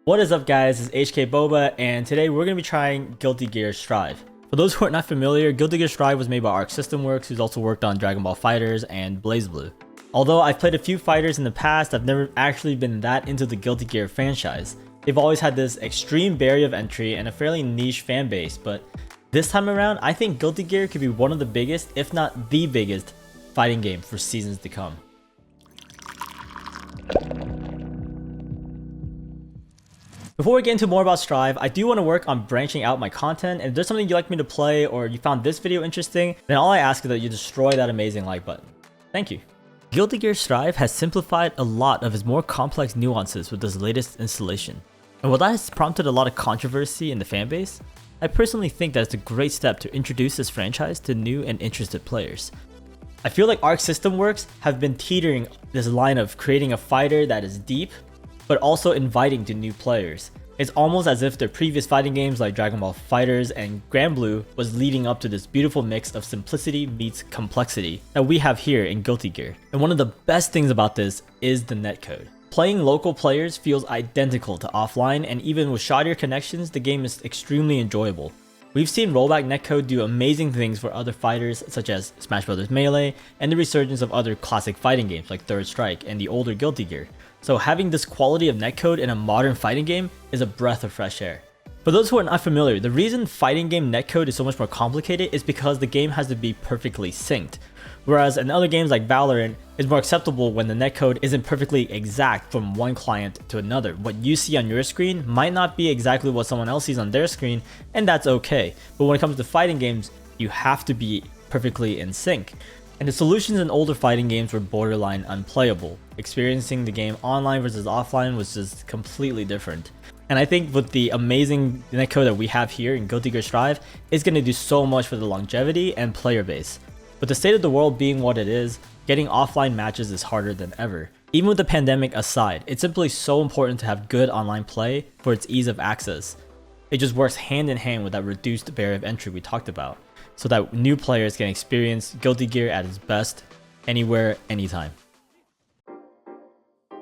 What is up guys, it's HK Boba and today we're going to be trying Guilty Gear Strive. For those who are not familiar, Guilty Gear Strive was made by Arc System Works, who's also worked on Dragon Ball FighterZ and BlazBlue. Although I've played a few fighters in the past, I've never actually been that into the Guilty Gear franchise. They've always had this extreme barrier of entry and a fairly niche fan base, but this time around I think Guilty Gear could be one of the biggest, if not the biggest, fighting game for seasons to come. Before we get into more about Strive, I do want to work on branching out my content, and if there's something you'd like me to play or you found this video interesting, then all I ask is that you destroy that amazing like button. Thank you. Guilty Gear Strive has simplified a lot of its more complex nuances with this latest installation. And while that has prompted a lot of controversy in the fanbase, I personally think that it's a great step to introduce this franchise to new and interested players. I feel like Arc System Works have been teetering this line of creating a fighter that is deep, but also inviting to new players. It's almost as if their previous fighting games like Dragon Ball FighterZ and Granblue was leading up to this beautiful mix of simplicity meets complexity that we have here in Guilty Gear. And one of the best things about this is the netcode. Playing local players feels identical to offline, and even with shoddier connections, the game is extremely enjoyable. We've seen rollback netcode do amazing things for other fighters such as Smash Bros. Melee and the resurgence of other classic fighting games like Third Strike and the older Guilty Gear. So having this quality of netcode in a modern fighting game is a breath of fresh air. For those who are not familiar, the reason fighting game netcode is so much more complicated is because the game has to be perfectly synced. Whereas in other games like Valorant, it's more acceptable when the netcode isn't perfectly exact from one client to another. What you see on your screen might not be exactly what someone else sees on their screen, and that's okay. But when it comes to fighting games, you have to be perfectly in sync. And the solutions in older fighting games were borderline unplayable. Experiencing the game online versus offline was just completely different. And I think with the amazing netcode that we have here in Guilty Gear Strive, it's going to do so much for the longevity and player base. With the state of the world being what it is, getting offline matches is harder than ever. Even with the pandemic aside, it's simply so important to have good online play for its ease of access. It just works hand in hand with that reduced barrier of entry we talked about, so that new players can experience Guilty Gear at its best, anywhere, anytime.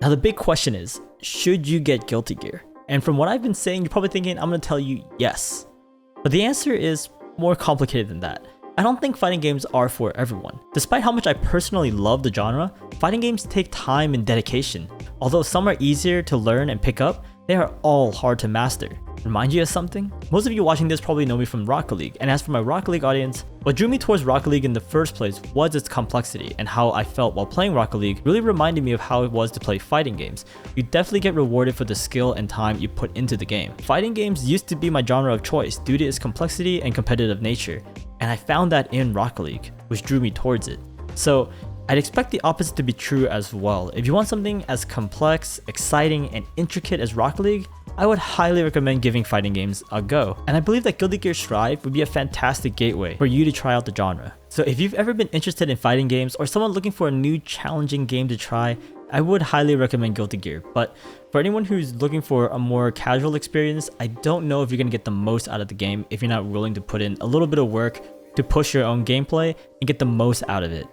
Now the big question is, should you get Guilty Gear? And from what I've been saying, you're probably thinking I'm going to tell you yes. But the answer is more complicated than that. I don't think fighting games are for everyone. Despite how much I personally love the genre, fighting games take time and dedication. Although some are easier to learn and pick up, they are all hard to master. Remind you of something? Most of you watching this probably know me from Rocket League, and as for my Rocket League audience, what drew me towards Rocket League in the first place was its complexity, and how I felt while playing Rocket League really reminded me of how it was to play fighting games. You definitely get rewarded for the skill and time you put into the game. Fighting games used to be my genre of choice due to its complexity and competitive nature, and I found that in Rocket League, which drew me towards it. So I'd expect the opposite to be true as well. If you want something as complex, exciting, and intricate as Rocket League, I would highly recommend giving fighting games a go. And I believe that Guilty Gear Strive would be a fantastic gateway for you to try out the genre. So if you've ever been interested in fighting games or someone looking for a new challenging game to try, I would highly recommend Guilty Gear. But for anyone who's looking for a more casual experience, I don't know if you're going to get the most out of the game if you're not willing to put in a little bit of work to push your own gameplay and get the most out of it.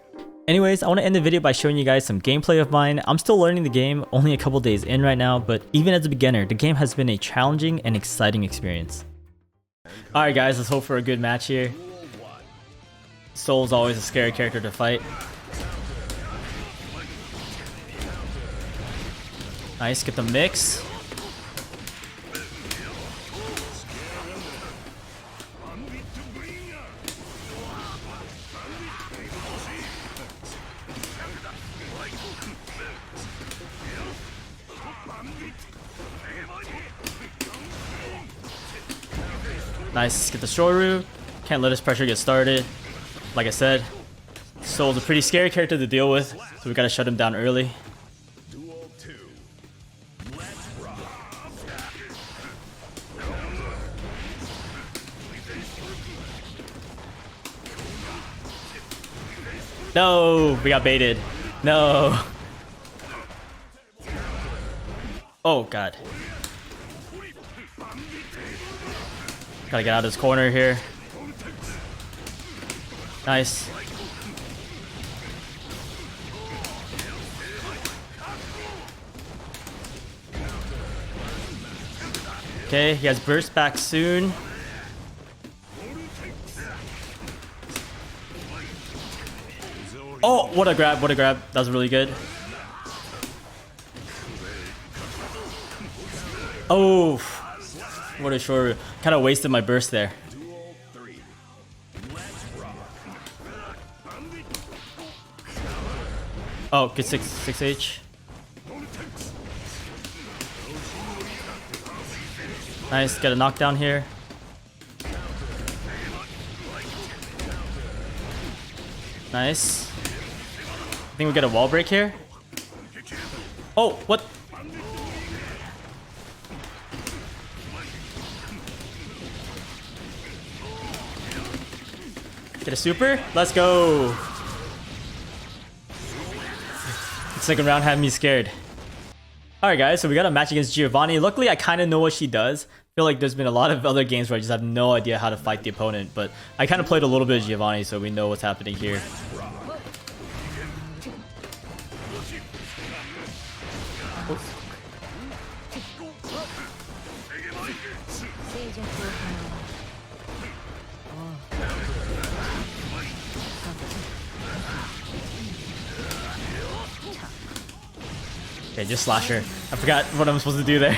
Anyways, I want to end the video by showing you guys some gameplay of mine. I'm still learning the game, only a couple days in right now, but even as a beginner, the game has been a challenging and exciting experience. Alright guys, let's hope for a good match here. Soul's always a scary character to fight. Nice, get the mix. Nice, get the Shoru. Can't let his pressure get started. Like I said, Soul's a pretty scary character to deal with, so we gotta shut him down early. No, we got baited. No. Oh god. Gotta get out of this corner here. Nice. Okay, he has burst back soon. Oh, what a grab, what a grab. That was really good. Oh, what a short. Kind of wasted my burst there. Oh, good 6H. Nice, get a knockdown here. Nice. I think we get a wall break here. Oh, what? Get a super. Let's go. The second round had me scared. Alright guys, so we got a match against Giovanni. Luckily, I kind of know what she does. I feel like there's been a lot of other games where I just have no idea how to fight the opponent. But I kind of played a little bit of Giovanni, so we know what's happening here. Okay, just slash her. I forgot what I'm supposed to do there.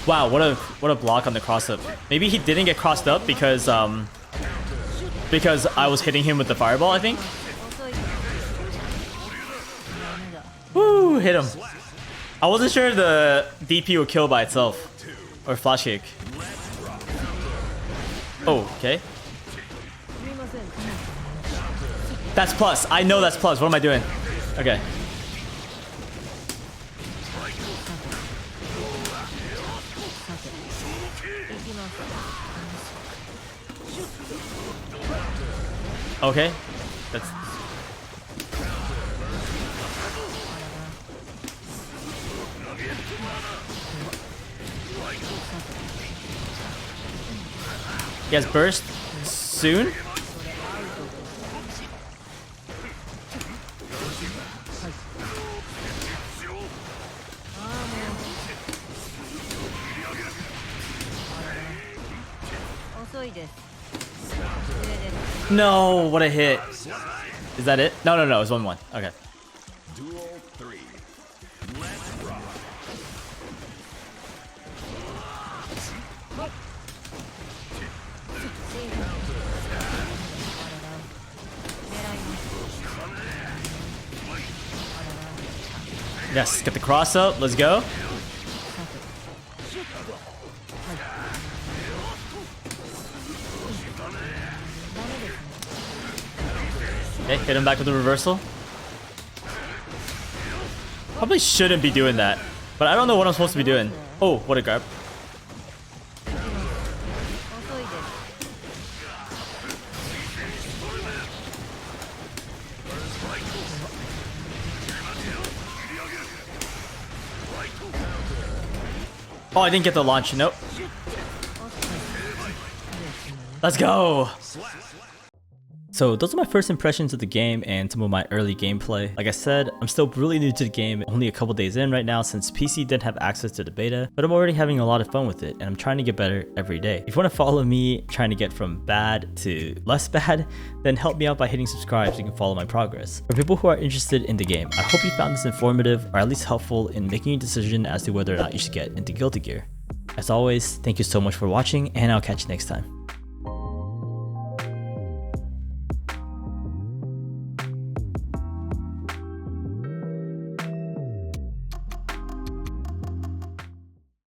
Wow, what a block on the cross up. Maybe he didn't get crossed up because I was hitting him with the fireball, I think. Woo, hit him. I wasn't sure the DP would kill by itself or flash kick. Oh, okay. That's plus. I know that's plus. What am I doing? Okay. Okay, that's... He has burst soon? No, what a hit. Is that it? No, it's 1-1. Okay. Yes, get the cross up. Let's go. Okay, hit him back with the reversal. Probably shouldn't be doing that, but I don't know what I'm supposed to be doing. Oh, what a grab. Oh, I didn't get the launch. Nope. Let's go. So those are my first impressions of the game and some of my early gameplay. Like I said, I'm still really new to the game, only a couple days in right now since PC didn't have access to the beta, but I'm already having a lot of fun with it and I'm trying to get better every day. If you want to follow me trying to get from bad to less bad, then help me out by hitting subscribe so you can follow my progress. For people who are interested in the game, I hope you found this informative or at least helpful in making a decision as to whether or not you should get into Guilty Gear. As always, thank you so much for watching and I'll catch you next time.